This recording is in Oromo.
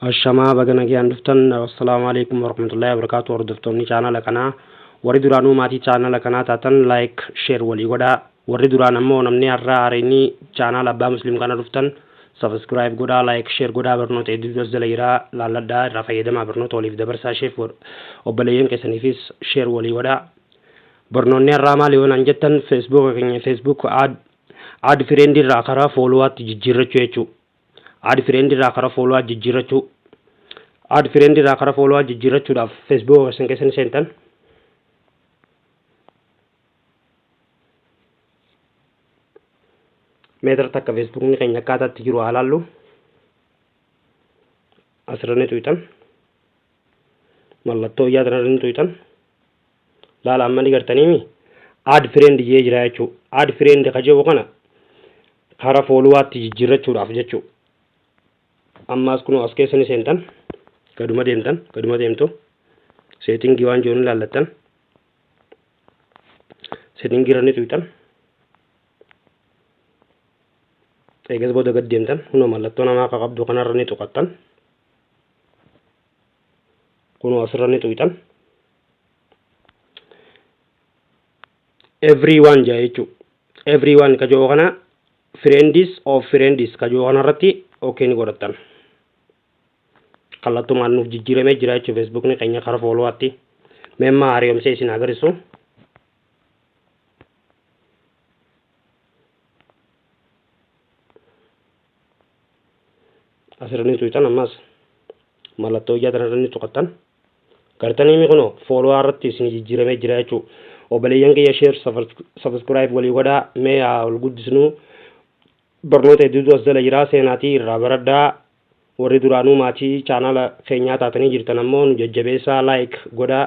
Ashamaa baga nagaan dhuftan. Assalaamu alaykum warahmatullahi wabarakatuh. Hordoftoonni chaanala kanaa warri duraanuu maatii chaanala kanaa taatan like share walii godhaa. Warri duraan ammoo namni har'aa haareenii chaanala abbaa musliim kana dhuftan subscribe godhaa, like share godhaa. Barnoota hedduutu jala jira laalladhaa irraa fayyadamaa. Barnoota waliif dabarsaa sheef obboleeyyan keessaniifis share walii godhaa. Barnoonni har'aa maali yoo naan jettan Facebook ad friend irraa karaa followaatti jijjiirrachuu jechuudha. Ad friend irraa karaa follow jijjiirrachuu. Ad friend irraa karaa follow jijjiirrachuudhaaf Facebook keessan seentan. Meetira takka Facebook ni keenya akkaataatti jiru haalaallu. Asirratti tuytan. Mallattoo yaadannoo tuytan. Laala amma ni gartaniimi. Ad friend jee jira jechuudha. Ad friend kajeewu kana karaa followaatti jijjiirrachuudhaaf jechuudha. Ammaas kun as keessan seentan gaduma deemtu setting waan joon laallattan setting irrani tuytan eegas booda gad deemtan kuno mallattoo namaa akka qabdu kanarrani tuqattan kuno asirrani tuytan everyone jaa jechuudha. Everyone kajoo kana friends of friends kajoo kanarratti okay ni godhattan. Kallattumaan nuuf jijjiiramee jira jechuudha. Facebook ni keenya karaa followaatti memma hariiromsee isin agarsiisu. Asirratti tuytan ammas mallattoo yaadannoo tuqattan gartanii kuno follow irratti isin jijjiiramee jira jechuudha. Obboleeyyan kiyya share subscribe walii godhaa mee ol guddisnu. Barnoota hedduutu as jala jira seenaatii irraa baradhaa. Warri duraanuu maatii chaanala keenyaa taatanii jirtan ammoo nu jajjabeessaa like godhaa.